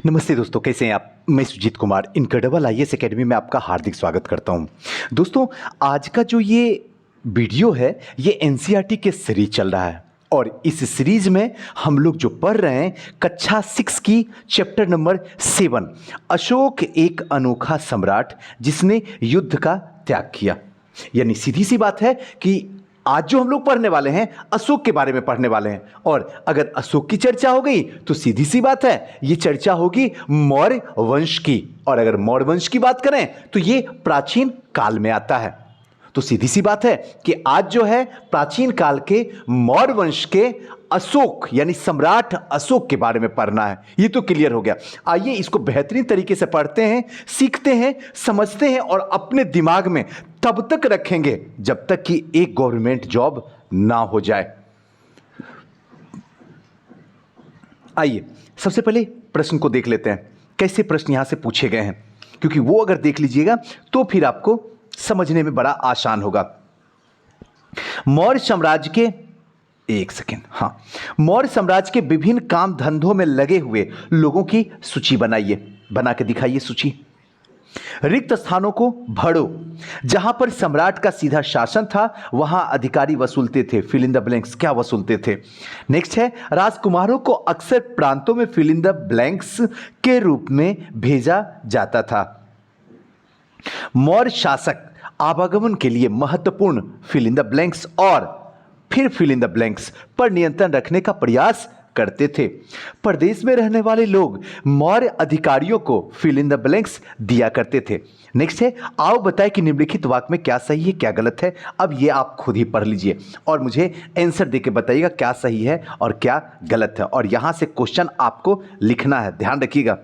नमस्ते दोस्तों, कैसे हैं आप। मैं Sujeet Kumar incredible IAS academy में आपका हार्दिक स्वागत करता हूं। दोस्तों, आज का जो ये वीडियो है ये एनसीईआरटी के सीरीज चल रहा है और इस सीरीज में हम लोग जो पढ़ रहे हैं कक्षा 6 की चैप्टर नंबर 7, अशोक एक अनोखा सम्राट जिसने युद्ध का त्याग किया। यानी सीधी सी बात है कि आज जो हम लोग पढ़ने वाले हैं अशोक के बारे में पढ़ने वाले हैं, और अगर अशोक की चर्चा हो गई तो सीधी सी बात है ये चर्चा होगी मौर्य वंश की, और अगर मौर्य वंश की बात करें तो ये प्राचीन काल में आता है। तो सीधी सी बात है कि आज जो है प्राचीन काल के मौर्य वंश के अशोक यानी सम्राट अशोक के बारे में पढ़ना है। ये तो क्लियर हो गया। आइए इसको बेहतरीन तरीके से पढ़ते हैं, सीखते हैं, समझते हैं और अपने दिमाग में तब तक रखेंगे जब तक कि एक गवर्नमेंट जॉब ना हो जाए। आइए सबसे पहले प्रश्न को देख लेते हैं, कैसे प्रश्न यहां से पूछे गए हैं, क्योंकि वो अगर देख लीजिएगा तो फिर आपको समझने में बड़ा आसान होगा। मौर्य साम्राज्य के मौर्य साम्राज्य के विभिन्न काम धंधों में लगे हुए लोगों की सूची बनाइए, बना के दिखाइए सूची। रिक्त स्थानों को भरो। जहां पर सम्राट का सीधा शासन था वहां अधिकारी वसूलते थे, फिल इन द ब्लैंक्स, क्या वसूलते थे। नेक्स्ट है, राजकुमारों को अक्सर प्रांतों में फिल इन द ब्लैंक्स के रूप में भेजा जाता था। मौर्य शासक आवागमन के लिए महत्वपूर्ण फिल इन द ब्लैंक्स और फिर फिल इन द ब्लैंक्स पर नियंत्रण रखने का प्रयास करते थे। प्रदेश में रहने वाले लोग मौर्य अधिकारियों को फिल इन द ब्लैंक्स दिया करते थे। नेक्स्ट है, आओ बताएं कि निम्नलिखित वाक्य में क्या सही है क्या गलत है। अब ये आप खुद ही पढ़ लीजिए और मुझे आंसर देके बताइएगा क्या सही है और क्या गलत है, और यहां से क्वेश्चन आपको लिखना है, ध्यान रखिएगा।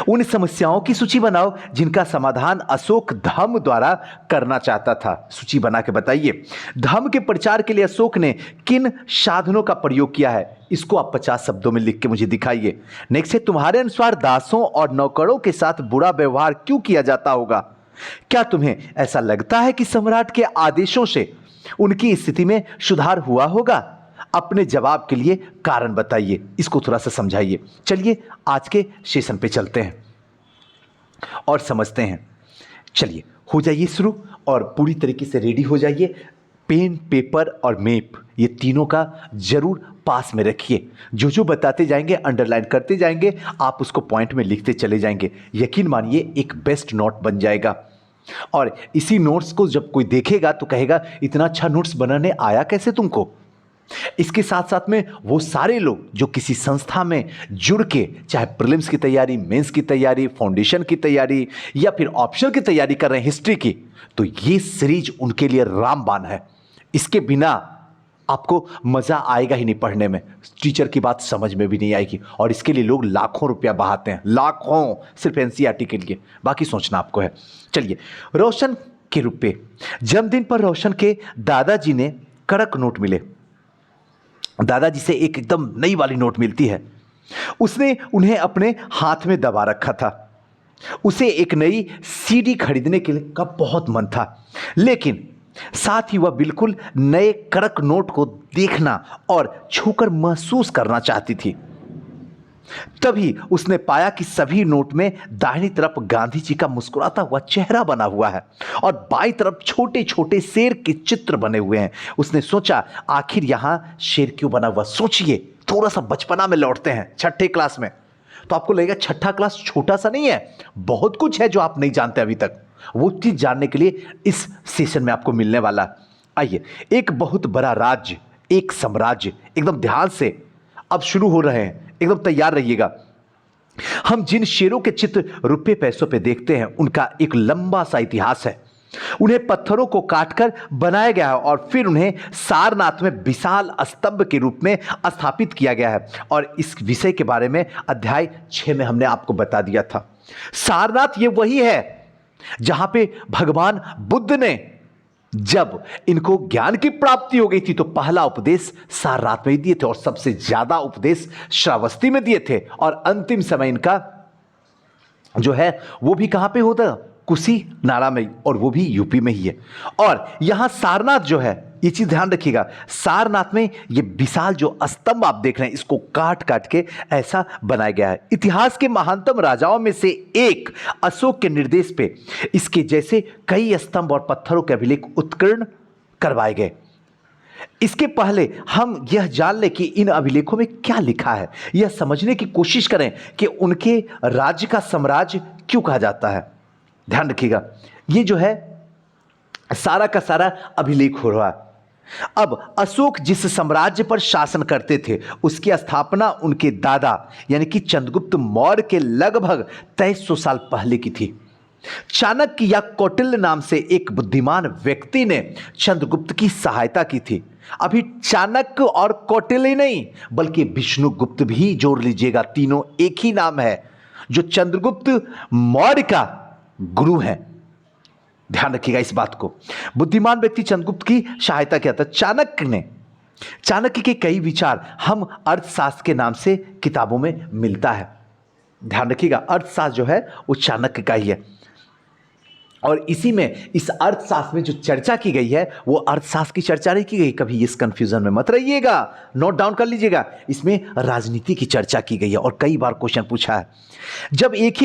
उन समस्याओं की सूची बनाओ जिनका समाधान अशोक धम्म द्वारा करना चाहता था। सूची बना के बताइए। धम्म के प्रचार के लिए अशोक ने किन साधनों का प्रयोग किया है, इसको आप 50 शब्दों में लिख के मुझे दिखाइए। नेक्स्ट है, तुम्हारे अनुसार दासों और नौकरों के साथ बुरा व्यवहार क्यों किया जाता होगा। क्या तुम्हें ऐसा लगता है कि सम्राट के आदेशों से उनकी स्थिति में सुधार हुआ होगा। अपने जवाब के लिए कारण बताइए, इसको थोड़ा सा समझाइए। चलिए आज के सेशन पे चलते हैं और समझते हैं। चलिए हो जाइए शुरू और पूरी तरीके से रेडी हो जाइए। पेन, पेपर और मैप ये तीनों का जरूर पास में रखिए। जो जो बताते जाएंगे अंडरलाइन करते जाएंगे, आप उसको पॉइंट में लिखते चले जाएंगे। यकीन मानिए एक बेस्ट नोट बन जाएगा, और इसी नोट्स को जब कोई देखेगा तो कहेगा इतना अच्छा नोट्स बनाने आया कैसे तुमको। इसके साथ साथ में वो सारे लोग जो किसी संस्था में जुड़ के चाहे प्रीलिम्स की तैयारी, मेंस की तैयारी, फाउंडेशन की तैयारी या फिर ऑप्शनल की तैयारी कर रहे हैं हिस्ट्री की, तो ये सीरीज उनके लिए रामबाण है। इसके बिना आपको मजा आएगा ही नहीं पढ़ने में, टीचर की बात समझ में भी नहीं आएगी, और इसके लिए लोग लाखों रुपया बहाते हैं, लाखों, सिर्फ एनसीईआरटी के लिए, बाकी सोचना आपको है। चलिए, रोशन के रूप पे जन्मदिन पर रोशन के दादाजी ने कड़क नोट मिले। दादाजी से एक एकदम नई वाली नोट मिलती है। उसने उन्हें अपने हाथ में दबा रखा था। उसे एक नई सीडी खरीदने के लिए का बहुत मन था, लेकिन साथ ही वह बिल्कुल नए कड़क नोट को देखना और छूकर महसूस करना चाहती थी। तभी उसने पाया कि सभी नोट में दाहिनी तरफ गांधी जी का मुस्कुराता हुआ चेहरा बना हुआ है और बाईं तरफ छोटे छोटे शेर के चित्र बने हुए हैं। उसने सोचा आखिर यहां शेर क्यों बना हुआ। सोचिए, थोड़ा सा बचपना में लौटते हैं, छठे क्लास में, तो आपको लगेगा छठा क्लास छोटा सा नहीं है, बहुत कुछ है जो आप नहीं जानते अभी तक। वो चीज जानने के लिए इस सेशन में आपको मिलने वाला। आइए, एक बहुत बड़ा राज्य, एक साम्राज्य, एकदम ध्यान से अब शुरू हो रहे हैं, एकदम तैयार रहिएगा। हम जिन शेरों के चित्र रुपए पैसों पे देखते हैं उनका एक लंबा सा इतिहास है। उन्हें पत्थरों को काटकर बनाया गया है और फिर उन्हें सारनाथ में विशाल स्तंभ के रूप में स्थापित किया गया है, और इस विषय के बारे में अध्याय 6 में हमने आपको बता दिया था। सारनाथ ये वही है जहां पे भगवान बुद्ध ने, जब इनको ज्ञान की प्राप्ति हो गई थी तो पहला उपदेश सारनाथ में ही दिए थे, और सबसे ज्यादा उपदेश श्रावस्ती में दिए थे, और अंतिम समय इनका जो है वो भी कहां पे होता, कुशीनारा में, और वो भी यूपी में ही है। और यहां सारनाथ जो है, ये चीज ध्यान रखिएगा, सारनाथ में ये विशाल जो स्तंभ आप देख रहे हैं, इसको काट काट के ऐसा बनाया गया है। इतिहास के महानतम राजाओं में से एक अशोक के निर्देश पे इसके जैसे कई स्तंभ और पत्थरों के अभिलेख उत्कीर्ण करवाए गए। इसके पहले हम यह जान लें कि इन अभिलेखों में क्या लिखा है, यह समझने की कोशिश करें कि उनके राज्य का साम्राज्य क्यों कहा जाता है। ध्यान रखिएगा, ये जो है सारा का सारा अभिलेख हो रहा है। अब अशोक जिस साम्राज्य पर शासन करते थे, उसकी स्थापना उनके दादा यानी कि चंद्रगुप्त मौर्य के लगभग 2300 साल पहले की थी। चाणक्य या कौटिल्य नाम से एक बुद्धिमान व्यक्ति ने चंद्रगुप्त की सहायता की थी। अभी चाणक्य और कौटिल्य नहीं, बल्कि विष्णुगुप्त भी जोड़ लीजिएगा, तीनों एक ही नाम है, जो चंद्रगुप्त मौर्य का गुरु है। ध्यान रखिएगा इस बात को। बुद्धिमान व्यक्ति चंद्रगुप्त की सहायता किया था। चाणक्य के कई विचार हम अर्थशास्त्र के नाम से किताबों में मिलता है। ध्यान रखिएगा, अर्थशास्त्र जो है वो चाणक्य का ही है। और इसी में इस अर्थशास्त्र में जो चर्चा की गई है, वो अर्थशास्त्र की चर्चा नहीं की गई। कभी इस कंफ्यूजन में मत रहिएगा, नोट डाउन कर लीजिएगा। इसमें राजनीति की चर्चा की गई है और कई बार क्वेश्चन पूछा है। जब एक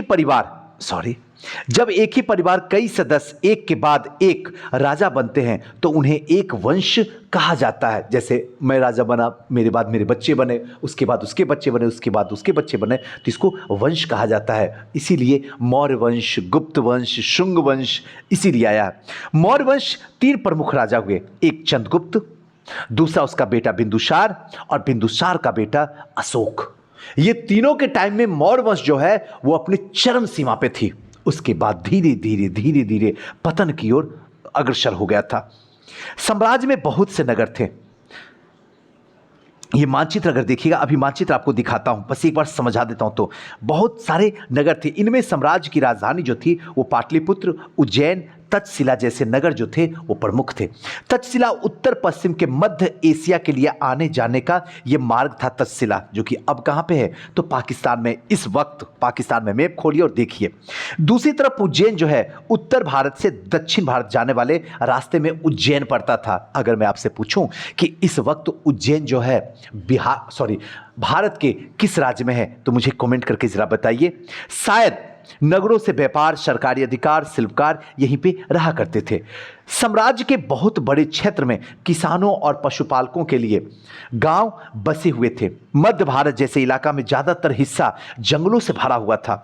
ही परिवार कई सदस्य एक के बाद एक राजा बनते हैं, तो उन्हें एक वंश कहा जाता है। जैसे मैं राजा बना, मेरे बाद मेरे बच्चे बने, उसके बाद उसके बच्चे बने, उसके बाद उसके बच्चे बने, तो इसको वंश कहा जाता है। इसीलिए मौर्य वंश, गुप्त वंश, शुंग वंश इसीलिए आया है। मौर्य वंश 3 प्रमुख राजा हुए, एक चंद्रगुप्त, दूसरा उसका बेटा बिंदुसार और बिंदुसार का बेटा अशोक। ये तीनों के टाइम में मौर्य वंश जो है वो अपनी चरम सीमा पे थी। उसके बाद धीरे धीरे पतन की ओर अग्रसर हो गया था। साम्राज्य में बहुत से नगर थे। ये मानचित्र अगर देखिएगा, अभी मानचित्र आपको दिखाता हूं, बस एक बार समझा देता हूं। तो बहुत सारे नगर थे। इनमें साम्राज्य की राजधानी जो थी वो पाटलिपुत्र, उज्जैन, तक्षशिला जैसे नगर जो थे वो प्रमुख थे। तक्षशिला उत्तर पश्चिम के मध्य एशिया के लिए आने जाने का ये मार्ग था। तक्षशिला जो कि अब कहाँ पे है, तो पाकिस्तान में। इस वक्त पाकिस्तान में मैप खोलिए और देखिए। दूसरी तरफ उज्जैन जो है उत्तर भारत से दक्षिण भारत जाने वाले रास्ते में उज्जैन पड़ता था। अगर मैं आपसे पूछूं कि इस वक्त उज्जैन जो है भारत के किस राज्य में है, तो मुझे कमेंट करके जरा बताइए। शायद नगरों से व्यापार, सरकारी अधिकार, शिल्पकार यहीं पे रहा करते थे। साम्राज्य के बहुत बड़े क्षेत्र में किसानों और पशुपालकों के लिए गांव बसे हुए थे। मध्य भारत जैसे इलाका में ज्यादातर हिस्सा जंगलों से भरा हुआ था।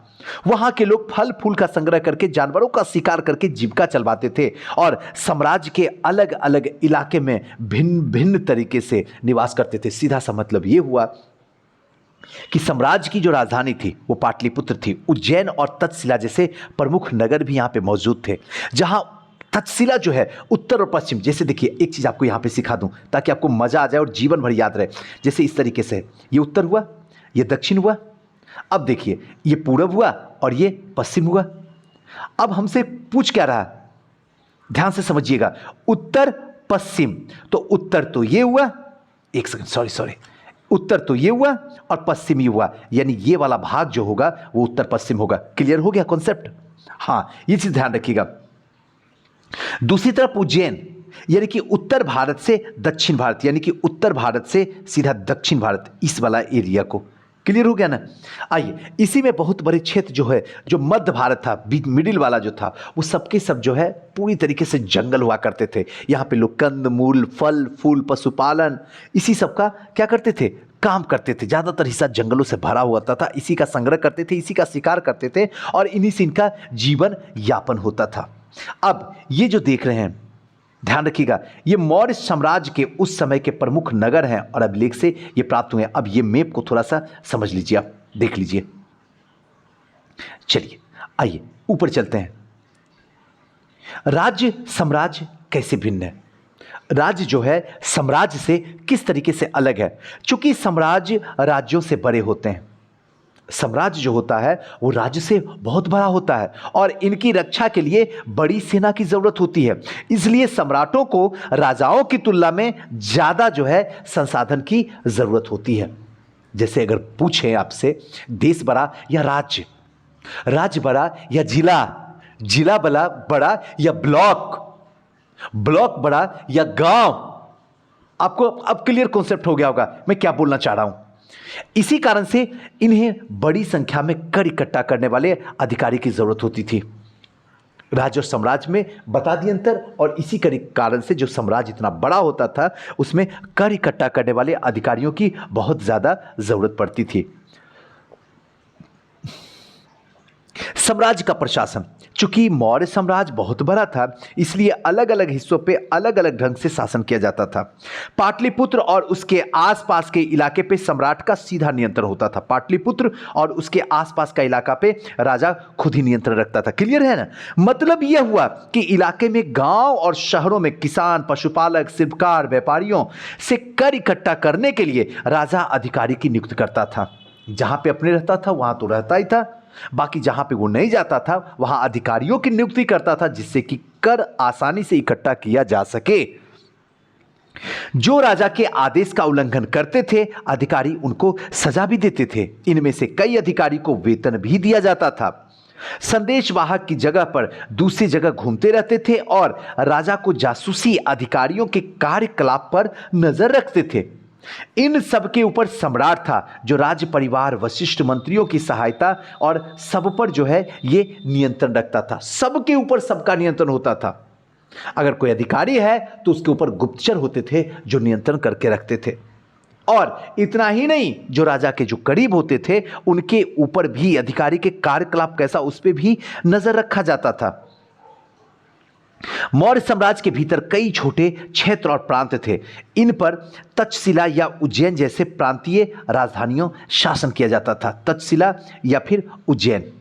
वहां के लोग फल फूल का संग्रह करके, जानवरों का शिकार करके जीविका चलवाते थे और साम्राज्य के अलग अलग इलाके में भिन्न भिन्न तरीके से निवास करते थे। सीधा सा मतलब ये हुआ कि साम्राज्य की जो राजधानी थी वो पाटलिपुत्र थी। उज्जैन और तक्षशिला जैसे प्रमुख नगर भी यहाँ पे मौजूद थे। जहाँ तक्षशिला जो है उत्तर और पश्चिम, जैसे देखिए एक चीज़ आपको यहाँ पे सिखा दूँ ताकि आपको मज़ा आ जाए और जीवन भर याद रहे। जैसे इस तरीके से ये उत्तर हुआ, ये दक्षिण हुआ। अब देखिए ये पूरब हुआ और ये पश्चिम हुआ। अब हमसे पूछ क्या रहा, ध्यान से समझिएगा, उत्तर पश्चिम। तो उत्तर तो ये हुआ, एक सेकंड, सॉरी, उत्तर तो ये हुआ और पश्चिम ये हुआ, यानी ये वाला भाग जो होगा वो उत्तर पश्चिम होगा। क्लियर हो गया कॉन्सेप्ट? हाँ, ये चीज ध्यान रखिएगा। दूसरी तरफ उज्जैन यानी कि उत्तर भारत से दक्षिण भारत, यानी कि उत्तर भारत से सीधा दक्षिण भारत, इस वाला एरिया को। क्लियर हो गया ना? आइए, इसी में बहुत बड़े क्षेत्र जो है, जो मध्य भारत था, मिडिल वाला जो था, वो सबके सब जो है पूरी तरीके से जंगल हुआ करते थे। यहाँ पे लोग कंद मूल, फल फूल, पशुपालन, इसी सब का क्या करते थे, काम करते थे। ज़्यादातर हिस्सा जंगलों से भरा हुआ था। इसी का संग्रह करते थे, इसी का शिकार करते थे और इन्हीं से इनका जीवन यापन होता था। अब ये जो देख रहे हैं, ध्यान रखिएगा, ये मौर्य साम्राज्य के उस समय के प्रमुख नगर हैं और अभिलेख से ये प्राप्त हुए हैं। अब ये मैप को थोड़ा सा समझ लीजिए, आप देख लीजिए। चलिए आइए ऊपर चलते हैं। राज्य साम्राज्य कैसे भिन्न है, राज्य जो है साम्राज्य से किस तरीके से अलग है। चूंकि साम्राज्य राज्यों से बड़े होते हैं, साम्राज्य जो होता है वो राज्य से बहुत बड़ा होता है और इनकी रक्षा के लिए बड़ी सेना की जरूरत होती है। इसलिए सम्राटों को राजाओं की तुलना में ज्यादा जो है संसाधन की जरूरत होती है। जैसे अगर पूछें आपसे, देश बड़ा या राज्य, राज्य बड़ा या जिला, जिला बड़ा बड़ा या ब्लॉक, ब्लॉक बड़ा या गांव। आपको अब क्लियर कॉन्सेप्ट हो गया होगा मैं क्या बोलना चाह रहा हूं। इसी कारण से इन्हें बड़ी संख्या में कर इकट्ठा करने वाले अधिकारी की जरूरत होती थी। राज्य और साम्राज्य में बता दिए अंतर, और इसी कारण से जो साम्राज्य इतना बड़ा होता था उसमें कर इकट्ठा करने वाले अधिकारियों की बहुत ज्यादा जरूरत पड़ती थी। साम्राज्य का प्रशासन, चूंकि मौर्य साम्राज्य बहुत बड़ा था इसलिए अलग अलग हिस्सों पे अलग अलग ढंग से शासन किया जाता था। पाटलिपुत्र और उसके आसपास के इलाके पे सम्राट का सीधा नियंत्रण होता था। पाटलिपुत्र और उसके आसपास का इलाका पे राजा खुद ही नियंत्रण रखता था। क्लियर है ना? मतलब यह हुआ कि इलाके में गांव और शहरों में किसान, पशुपालक, शिल्पकार, व्यापारियों से कर इकट्ठा करने के लिए राजा अधिकारी की नियुक्ति करता था। जहां पे अपने रहता था वहां तो रहता ही था, बाकी जहां पे वो नहीं जाता था वहां अधिकारियों की नियुक्ति करता था जिससे कि कर आसानी से इकट्ठा किया जा सके। जो राजा के आदेश का उल्लंघन करते थे अधिकारी उनको सजा भी देते थे। इनमें से कई अधिकारी को वेतन भी दिया जाता था। संदेशवाहक की जगह पर दूसरी जगह घूमते रहते थे और राजा को जासूसी अधिकारियों के कार्यकलाप पर नजर रखते थे। इन सब के ऊपर सम्राट था जो राज्य परिवार, वशिष्ठ मंत्रियों की सहायता और सब पर जो है ये नियंत्रण रखता था। सबके ऊपर सबका नियंत्रण होता था। अगर कोई अधिकारी है तो उसके ऊपर गुप्तचर होते थे जो नियंत्रण करके रखते थे। और इतना ही नहीं, जो राजा के जो करीब होते थे उनके ऊपर भी अधिकारी के कार्यकलाप कैसा उस पर भी नजर रखा जाता था। मौर्य साम्राज्य के भीतर कई छोटे क्षेत्र और प्रांत थे। इन पर तक्षशिला या उज्जैन जैसे प्रांतीय राजधानियों शासन किया जाता था। तक्षशिला या फिर उज्जैन।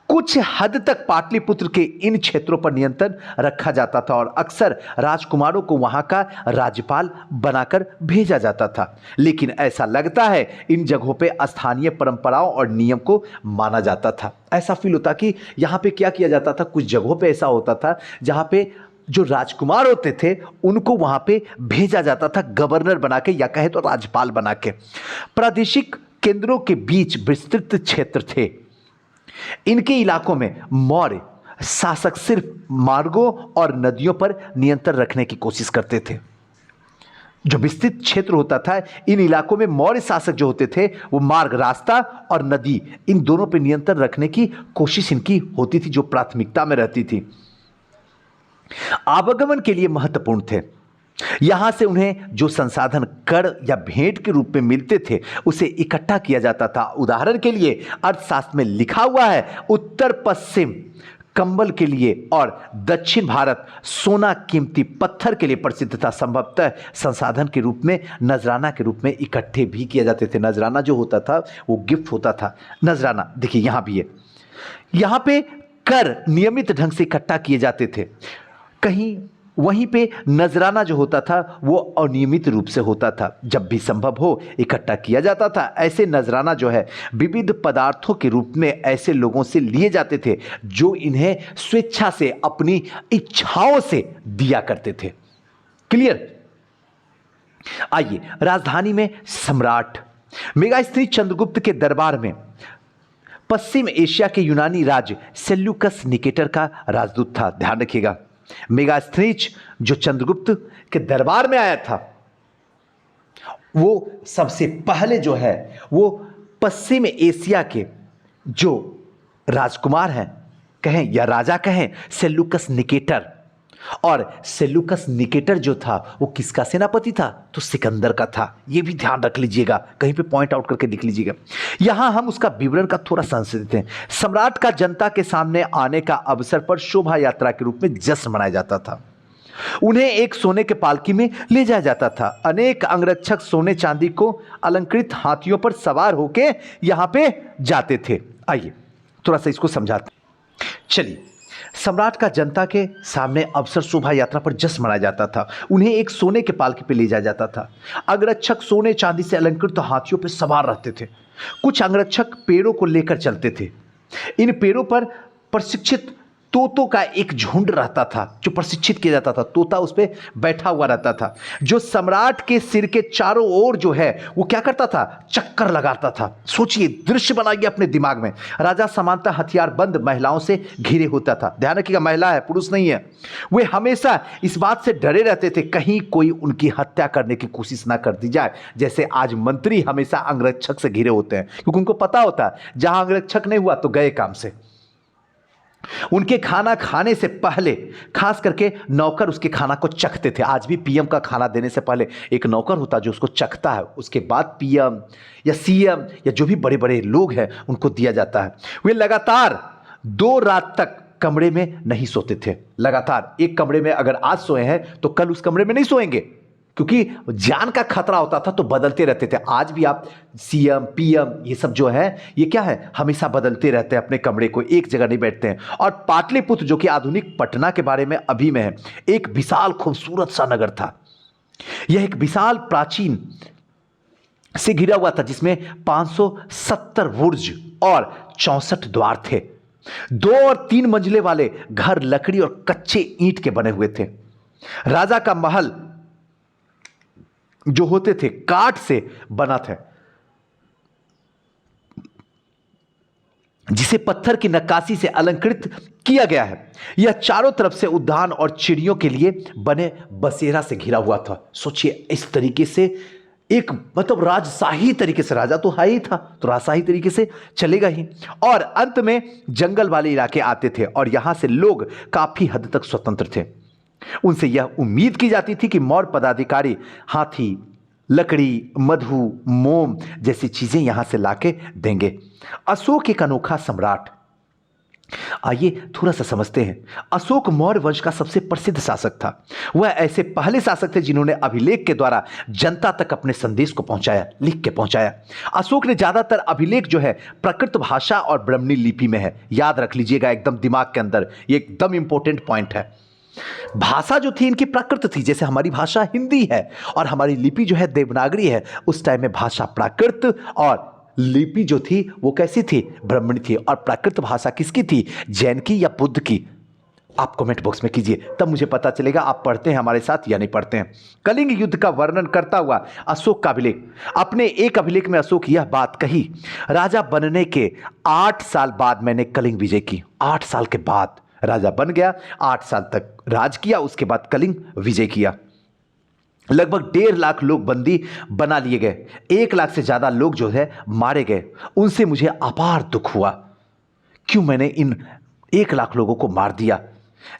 कुछ हद तक पाटलिपुत्र के इन क्षेत्रों पर नियंत्रण रखा जाता था और अक्सर राजकुमारों को वहां का राज्यपाल बनाकर भेजा जाता था। लेकिन ऐसा लगता है इन जगहों पे स्थानीय परंपराओं और नियम को माना जाता था। ऐसा फील होता कि यहां पे क्या किया जाता था, कुछ जगहों पे ऐसा होता था जहां पे जो राजकुमार होते थे उनको वहां पे भेजा जाता था गवर्नर बना के या कहे तो राज्यपाल बना के। प्रादेशिक केंद्रों के बीच विस्तृत क्षेत्र थे। इनके इलाकों में मौर्य शासक सिर्फ मार्गों और नदियों पर नियंत्रण रखने की कोशिश करते थे। जो विस्तृत क्षेत्र होता था इन इलाकों में मौर्य शासक जो होते थे वो मार्ग, रास्ता और नदी, इन दोनों पर नियंत्रण रखने की कोशिश इनकी होती थी, जो प्राथमिकता में रहती थी। आवागमन के लिए महत्वपूर्ण थे। यहां से उन्हें जो संसाधन कर या भेंट के रूप में मिलते थे उसे इकट्ठा किया जाता था। उदाहरण के लिए अर्थशास्त्र में लिखा हुआ है उत्तर पश्चिम कंबल के लिए और दक्षिण भारत सोना, कीमती पत्थर के लिए प्रसिद्ध था। संभवतः संसाधन के रूप में नजराना के रूप में इकट्ठे भी किए जाते थे। नजराना जो होता था वो गिफ्ट होता था। नजराना देखिए यहां भी है। यहां पे कर नियमित ढंग से इकट्ठा किए जाते थे। कहीं वहीं पे नजराना जो होता था वो अनियमित रूप से होता था। जब भी संभव हो इकट्ठा किया जाता था। ऐसे नजराना जो है विविध पदार्थों के रूप में ऐसे लोगों से लिए जाते थे जो इन्हें स्वेच्छा से, अपनी इच्छाओं से दिया करते थे। क्लियर? आइए, राजधानी में सम्राट मेगास्थनीज चंद्रगुप्त के दरबार में पश्चिम एशिया के यूनानी राज्य सेल्यूकस निकेटर का राजदूत था। ध्यान रखिएगा, मेगास्थनीज जो चंद्रगुप्त के दरबार में आया था वो सबसे पहले जो है वो पश्चिम एशिया के जो राजकुमार हैं कहें या राजा कहें, सेल्यूकस निकेटर। और सेल्यूकस निकेटर जो था वो किसका सेनापति था? तो सिकंदर का था। ये भी ध्यान रख लीजिएगा, कहीं पे पॉइंट आउट करके लिख लीजिएगा। यहां हम उसका विवरण का थोड़ा संशोधित हैं। सम्राट का जनता के सामने आने का अवसर पर शोभा यात्रा के रूप में जश्न मनाया जाता था। उन्हें एक सोने के पालकी में ले जाया जाता था। अनेक अंगरक्षक सोने चांदी को अलंकृत हाथियों पर सवार होके यहां पे जाते थे। आइए थोड़ा सा इसको समझाते। चलिए, सम्राट का जनता के सामने अवसर शोभा यात्रा पर जश्न मनाया जाता था। उन्हें एक सोने के पालकी पे ले जाया जाता था। अंगरक्षक सोने चांदी से अलंकृत हाथियों पर सवार रहते थे। कुछ अंगरक्षक पेड़ों को लेकर चलते थे। इन पेड़ों पर प्रशिक्षित तोतों का एक झुंड रहता था जो प्रशिक्षित किया जाता था। तोता उस पर बैठा हुआ रहता था, जो सम्राट के सिर के चारों ओर जो है वो क्या करता था, चक्कर लगाता था। सोचिए, दृश्य बनाइए अपने दिमाग में। राजा सामान्यतः हथियारबंद महिलाओं से घिरे होता था। ध्यान रखिएगा, महिला है, पुरुष नहीं है। वे हमेशा इस बात से डरे रहते थे कहीं कोई उनकी हत्या करने की कोशिश ना कर दी जाए। जैसे आज मंत्री हमेशा अंगरक्षक से घिरे होते हैं, क्योंकि उनको पता होता है जहां अंगरक्षक नहीं हुआ तो गए काम से। उनके खाना खाने से पहले खास करके नौकर उसके खाना को चखते थे। आज भी पीएम का खाना देने से पहले एक नौकर होता जो उसको चखता है, उसके बाद पीएम या सीएम या जो भी बड़े बड़े लोग हैं उनको दिया जाता है। वे लगातार 2 रात तक कमरे में नहीं सोते थे। लगातार एक कमरे में अगर आज सोए हैं तो कल उस कमरे में नहीं सोएंगे, क्योंकि जान का खतरा होता था, तो बदलते रहते थे। आज भी आप सीएम पीएम ये सब जो है ये क्या है, हमेशा बदलते रहते हैं, अपने कमरे को एक जगह नहीं बैठते हैं। और पाटलिपुत्र जो कि आधुनिक पटना के बारे में अभी में है, एक विशाल खूबसूरत सा नगर था। यह एक विशाल प्राचीन से घिरा हुआ था जिसमें 570 बुर्ज और 64 द्वार थे। 2 और 3 मंजिले वाले घर लकड़ी और कच्चे ईंट के बने हुए थे। राजा का महल जो होते थे काठ से बना था, जिसे पत्थर की नक्काशी से अलंकृत किया गया है। यह चारों तरफ से उद्यान और चिड़ियों के लिए बने बसेरा से घिरा हुआ था। सोचिए, इस तरीके से एक मतलब राजशाही तरीके से, राजा तो है ही था तो राजशाही तरीके से चलेगा ही। और अंत में जंगल वाले इलाके आते थे और यहां से लोग काफी हद तक स्वतंत्र थे। उनसे यह उम्मीद की जाती थी कि मौर्य पदाधिकारी हाथी, लकड़ी, मधु, मोम जैसी चीजें यहां से लाके देंगे। अशोक एक अनोखा सम्राट। आइए थोड़ा सा समझते हैं। अशोक मौर्य वंश का सबसे प्रसिद्ध शासक था। वह ऐसे पहले शासक थे जिन्होंने अभिलेख के द्वारा जनता तक अपने संदेश को पहुंचाया, लिख के पहुंचाया। अशोक ने ज्यादातर अभिलेख जो है प्राकृत भाषा और ब्राह्मणी लिपि में है। याद रख लीजिएगा एकदम दिमाग के अंदर, ये एकदम इंपॉर्टेंट पॉइंट है। भाषा जो थी इनकी प्राकृत थी, जैसे हमारी भाषा हिंदी है और हमारी लिपि जो है देवनागरी है। उस टाइम में भाषा प्राकृत और लिपि जो थी वो कैसी थी, ब्राह्मणी थी। और प्राकृत भाषा किसकी थी, जैन की या बुद्ध की? आप कमेंट बॉक्स में कीजिए, तब मुझे पता चलेगा आप पढ़ते हैं हमारे साथ या नहीं पढ़ते हैं। कलिंग युद्ध का वर्णन करता हुआ अशोक का अभिलेख। अपने एक अभिलेख में अशोक यह बात कही, राजा बनने के 8 साल बाद मैंने कलिंग विजय की। 8 साल के बाद राजा बन गया, 8 साल तक राज किया, उसके बाद कलिंग विजय किया। लगभग 1.5 लाख लोग बंदी बना लिए गए। 1 लाख से ज्यादा लोग जो है मारे गए। उनसे मुझे अपार दुख हुआ। क्यों मैंने इन 1 लाख लोगों को मार दिया?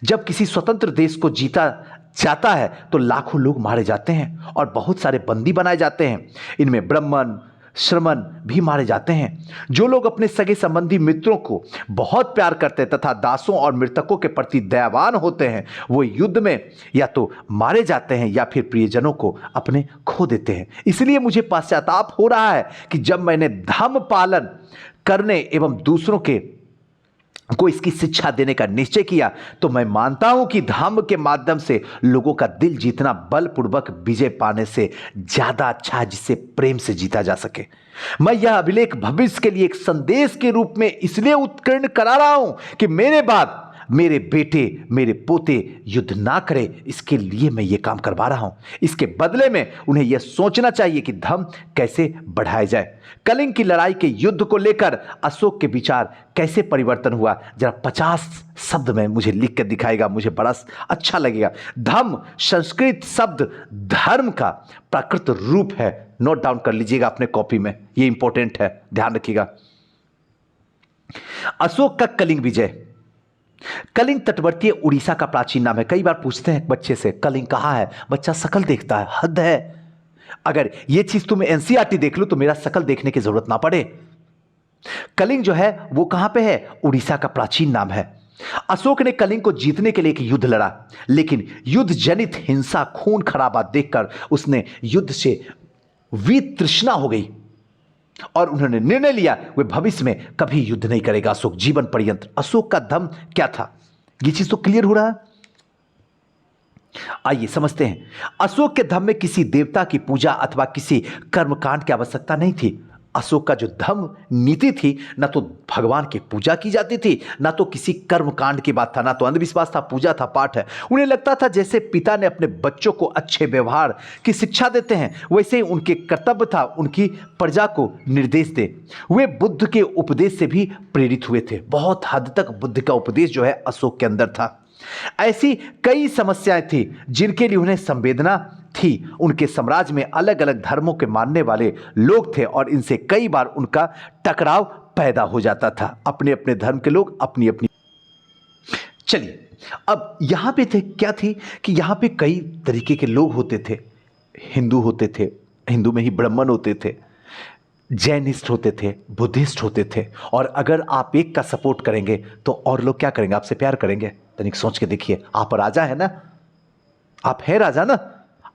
जब किसी स्वतंत्र देश को जीता जाता है तो लाखों लोग मारे जाते हैं और बहुत सारे बंदी बनाए जाते हैं। इनमें ब्राह्मण, श्रमण भी मारे जाते हैं। जो लोग अपने सगे संबंधी मित्रों को बहुत प्यार करते हैं तथा दासों और मृतकों के प्रति दयावान होते हैं, वो युद्ध में या तो मारे जाते हैं या फिर प्रियजनों को अपने खो देते हैं। इसलिए मुझे पश्चाताप हो रहा है कि जब मैंने धर्म पालन करने एवं दूसरों के को इसकी शिक्षा देने का निश्चय किया, तो मैं मानता हूं कि धर्म के माध्यम से लोगों का दिल जीतना बलपूर्वक विजय पाने से ज्यादा अच्छा है, जिससे प्रेम से जीता जा सके। मैं यह अभिलेख भविष्य के लिए एक संदेश के रूप में इसलिए उत्कीर्ण करा रहा हूं कि मेरे बाद मेरे बेटे, मेरे पोते युद्ध ना करें, इसके लिए मैं ये काम करवा रहा हूं। इसके बदले में उन्हें यह सोचना चाहिए कि धर्म कैसे बढ़ाया जाए। कलिंग की लड़ाई के युद्ध को लेकर अशोक के विचार कैसे परिवर्तन हुआ, जरा 50 शब्द में मुझे लिख कर दिखाएगा, मुझे बड़ा अच्छा लगेगा। धर्म संस्कृत शब्द धर्म का प्राकृत रूप है। नोट डाउन कर लीजिएगा अपने कॉपी में, यह इंपॉर्टेंट है, ध्यान रखिएगा। अशोक का कलिंग विजय। कलिंग तटवर्तीय उड़ीसा का प्राचीन नाम है। कई बार पूछते हैं बच्चे से कलिंग कहां है, बच्चा शकल देखता है, हद है। अगर यह चीज तुम एनसीईआरटी देख लो तो मेरा शकल देखने की जरूरत ना पड़े। कलिंग जो है वो कहां पे है, उड़ीसा का प्राचीन नाम है। अशोक ने कलिंग को जीतने के लिए एक युद्ध लड़ा, लेकिन युद्ध जनित हिंसा, खून खराबा देखकर उसने युद्ध से वितृष्णा हो गई और उन्होंने निर्णय लिया वे भविष्य में कभी युद्ध नहीं करेगा, अशोक जीवन पर्यंत। अशोक का धर्म क्या था, यह चीज तो क्लियर हो रहा है। आइए समझते हैं। अशोक के धर्म में किसी देवता की पूजा अथवा किसी कर्मकांड की आवश्यकता नहीं थी। अशोक का जो धर्म नीति थी, ना तो भगवान की पूजा की जाती थी, ना तो किसी कर्म कांड की बात था, ना तो अंधविश्वास था, पूजा था, पाठ है। उन्हें लगता था जैसे पिता ने अपने बच्चों को अच्छे व्यवहार की शिक्षा देते हैं, वैसे ही उनके कर्तव्य था उनकी प्रजा को निर्देश दे। वे बुद्ध के उपदेश से भी प्रेरित हुए थे। बहुत हद तक बुद्ध का उपदेश जो है अशोक के अंदर था। ऐसी कई समस्याएं थी जिनके लिए उन्हें संवेदना थी। उनके साम्राज्य में अलग अलग धर्मों के मानने वाले लोग थे और इनसे कई बार उनका टकराव पैदा हो जाता था। अपने अपने धर्म के लोग अपनी अपनी। चलिए, अब यहां पे थे क्या थी कि यहां पे कई तरीके के लोग होते थे। हिंदू होते थे, हिंदू में ही ब्राह्मण होते थे, जैनिस्ट होते थे, बुद्धिस्ट होते थे। और अगर आप एक का सपोर्ट करेंगे तो और लोग क्या करेंगे? आपसे प्यार करेंगे। तनिक सोच के देखिए, आप राजा है ना, आप हैं राजा ना,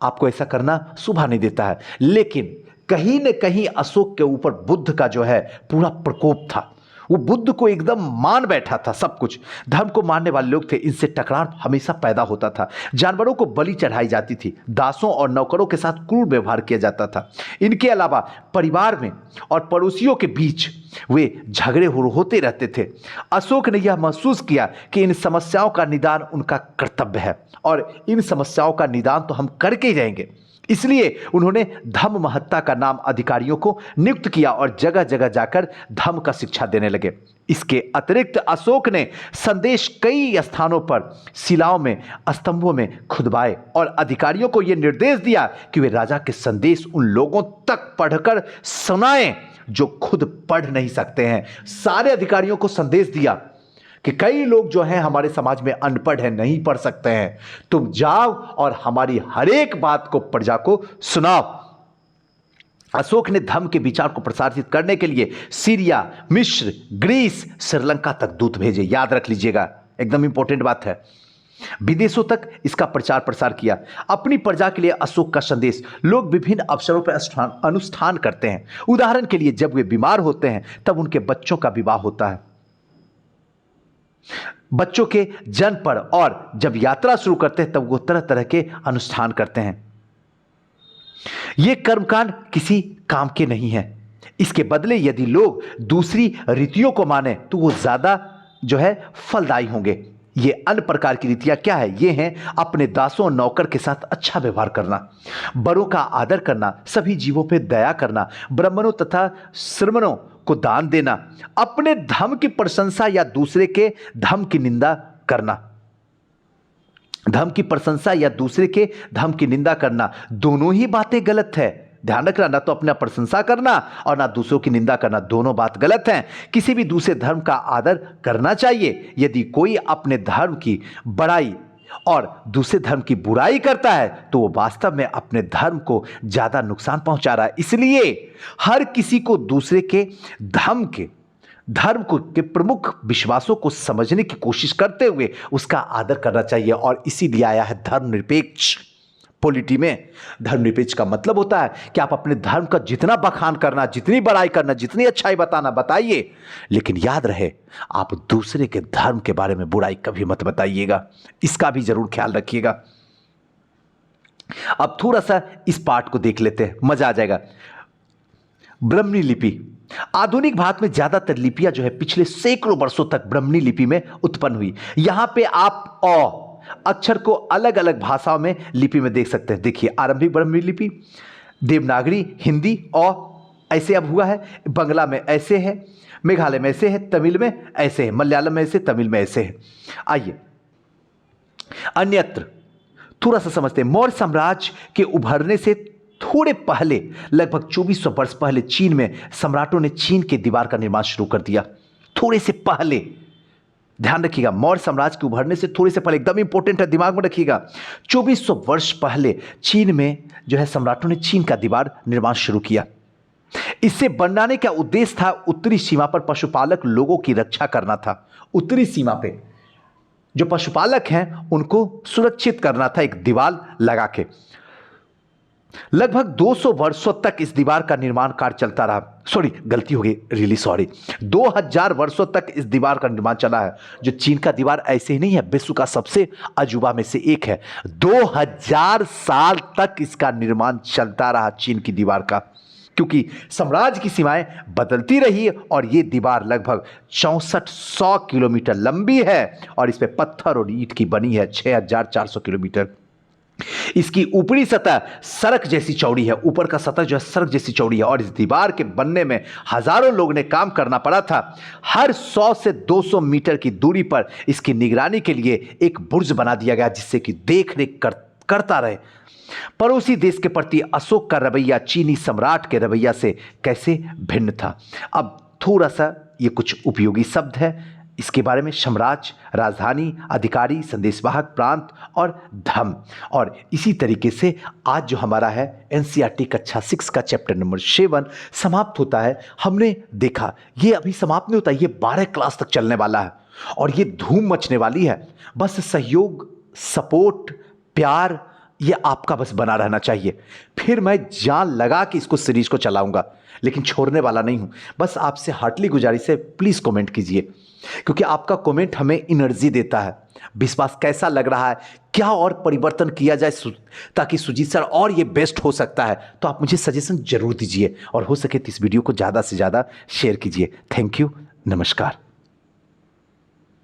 आपको ऐसा करना शोभा नहीं देता है। लेकिन कहीं न कहीं अशोक के ऊपर बुद्ध का जो है पूरा प्रकोप था। वो बुद्ध को एकदम मान बैठा था सब कुछ। धर्म को मानने वाले लोग थे, इनसे टकराव हमेशा पैदा होता था। जानवरों को बलि चढ़ाई जाती थी, दासों और नौकरों के साथ क्रूर व्यवहार किया जाता था। इनके अलावा परिवार में और पड़ोसियों के बीच वे झगड़े होते रहते थे। अशोक ने यह महसूस किया कि इन समस्याओं का निदान उनका कर्तव्य है और इन समस्याओं का निदान तो हम करके ही रहेंगे। इसलिए उन्होंने धम्म महत्ता का नाम अधिकारियों को नियुक्त किया और जगह जगह जाकर धम्म का शिक्षा देने लगे। इसके अतिरिक्त अशोक ने संदेश कई स्थानों पर शिलाओं में, स्तंभों में खुदवाए और अधिकारियों को यह निर्देश दिया कि वे राजा के संदेश उन लोगों तक पढ़कर सुनाएं जो खुद पढ़ नहीं सकते हैं। सारे अधिकारियों को संदेश दिया कि कई लोग जो हैं हमारे समाज में अनपढ़ हैं, नहीं पढ़ सकते हैं, तुम जाओ और हमारी हर एक बात को प्रजा को सुनाओ। अशोक ने धर्म के विचार को प्रसारित करने के लिए सीरिया, मिस्र, ग्रीस, श्रीलंका तक दूत भेजे। याद रख लीजिएगा, एकदम इंपॉर्टेंट बात है। विदेशों तक इसका प्रचार प्रसार किया। अपनी प्रजा के लिए अशोक का संदेश लोग विभिन्न अवसरों पर अनुष्ठान करते हैं। उदाहरण के लिए जब वे बीमार होते हैं तब उनके बच्चों का विवाह होता है, बच्चों के जन्म पर, और जब यात्रा शुरू करते हैं तब वो तरह तरह के अनुष्ठान करते हैं। ये कर्मकांड किसी काम के नहीं है। इसके बदले यदि लोग दूसरी रीतियों को माने तो वो ज्यादा जो है फलदायी होंगे। ये अन्य प्रकार की रीतियां क्या है? ये हैं अपने दासों और नौकर के साथ अच्छा व्यवहार करना, बड़ों का आदर करना, सभी जीवों पर दया करना, ब्राह्मणों तथा श्रमणों को दान देना, अपने धर्म की प्रशंसा या दूसरे के धर्म की निंदा करना। धर्म की प्रशंसा या दूसरे के धर्म की निंदा करना, दोनों ही बातें गलत है। ध्यान रखना, ना तो अपना प्रशंसा करना और ना दूसरों की निंदा करना, दोनों बात गलत हैं। किसी भी दूसरे धर्म का आदर करना चाहिए। यदि कोई अपने धर्म की बड़ाई और दूसरे धर्म की बुराई करता है तो वो वास्तव में अपने धर्म को ज्यादा नुकसान पहुंचा रहा है। इसलिए हर किसी को दूसरे के धर्म के प्रमुख विश्वासों को समझने की कोशिश करते हुए उसका आदर करना चाहिए। और इसीलिए आया है धर्मनिरपेक्ष पॉलिटी में। धर्मनिरपेक्ष का मतलब होता है कि आप अपने धर्म का जितना बखान करना, जितनी बड़ाई करना, जितनी अच्छाई बताना बताइए, लेकिन याद रहे आप दूसरे के धर्म के बारे में बुराई कभी मत बताइएगा। इसका भी जरूर ख्याल रखिएगा। अब थोड़ा सा इस पार्ट को देख लेते हैं, मजा आ जाएगा। ब्राह्मणी लिपि। आधुनिक भारत में ज्यादातर लिपियां जो है पिछले सैकड़ों वर्षों तक ब्राह्मणी लिपि में उत्पन्न हुई। यहां पे आप अक्षर को अलग अलग भाषाओं में लिपि में देख सकते हैं। देखिए, आरंभिक ब्राह्मणी लिपि, देवनागरी, हिंदी ऐसे अब हुआ है, बंगला में ऐसे है, मेघालय में ऐसे है, तमिल में ऐसे है, मलयालम में ऐसे, तमिल में ऐसे है। आइए अन्यत्र थोड़ा सा समझते हैं। मौर्य साम्राज्य के उभरने से थोड़े पहले, लगभग 2400 वर्ष पहले, चीन में सम्राटों ने चीन के दीवार का निर्माण शुरू कर दिया। थोड़े से पहले, ध्यान रखिएगा, मौर्य साम्राज्य के उभरने से थोड़े से पहले, एकदम इंपॉर्टेंट है, दिमाग में रखिएगा। 2400 वर्ष पहले चीन में जो है सम्राटों ने चीन का दीवार निर्माण शुरू किया। इससे बनाने का उद्देश्य था उत्तरी सीमा पर पशुपालक लोगों की रक्षा करना था। उत्तरी सीमा पे जो पशुपालक हैं उनको सुरक्षित करना था एक दीवार लगा के। लगभग 200 वर्षों तक इस दीवार का निर्माण कार्य चलता रहा। सॉरी, गलती हो गई, रियली सॉरी। 2000 वर्षों तक इस दीवार का निर्माण चला है। जो चीन का दीवार ऐसे ही नहीं है, विश्व का सबसे अजूबा में से एक है। 2000 साल तक इसका निर्माण चलता रहा चीन की दीवार का। क्योंकि साम्राज्य की सीमाएं बदलती रही और ये दीवार लगभग 6400 किलोमीटर लंबी है और इस पे पत्थर और ईंट की बनी है 6400 किलोमीटर। इसकी ऊपरी सतह सड़क जैसी चौड़ी है, ऊपर का सतह जो है सड़क जैसी चौड़ी है और इस दीवार के बनने में हजारों लोगों ने काम करना पड़ा था। हर 100 से 200 मीटर की दूरी पर इसकी निगरानी के लिए एक बुर्ज बना दिया गया जिससे कि देखरेख करता रहे। पड़ोसी देश के प्रति अशोक का रवैया चीनी सम्राट के रवैया से कैसे भिन्न था। अब थोड़ा सा ये कुछ उपयोगी शब्द है इसके बारे में, साम्राज्य, राजधानी, अधिकारी, संदेशवाहक, प्रांत और धर्म। और इसी तरीके से आज जो हमारा है एनसीईआरटी कक्षा 6 का चैप्टर नंबर 7 समाप्त होता है। हमने देखा ये अभी समाप्त नहीं होता, ये 12 क्लास तक चलने वाला है और ये धूम मचने वाली है। बस सहयोग, सपोर्ट, प्यार ये आपका बस बना रहना चाहिए। फिर मैं जान लगा कि इसको सीरीज को चलाऊंगा, लेकिन छोड़ने वाला नहीं हूं। बस आपसे हार्टली गुजारिश है, प्लीज कमेंट कीजिए क्योंकि आपका कमेंट हमें एनर्जी देता है। विश्वास कैसा लग रहा है, क्या और परिवर्तन किया जाए ताकि सुजीत सर और ये बेस्ट हो सकता है, तो आप मुझे सजेशन जरूर दीजिए और हो सके तो इस वीडियो को ज़्यादा से ज़्यादा शेयर कीजिए। थैंक यू, नमस्कार।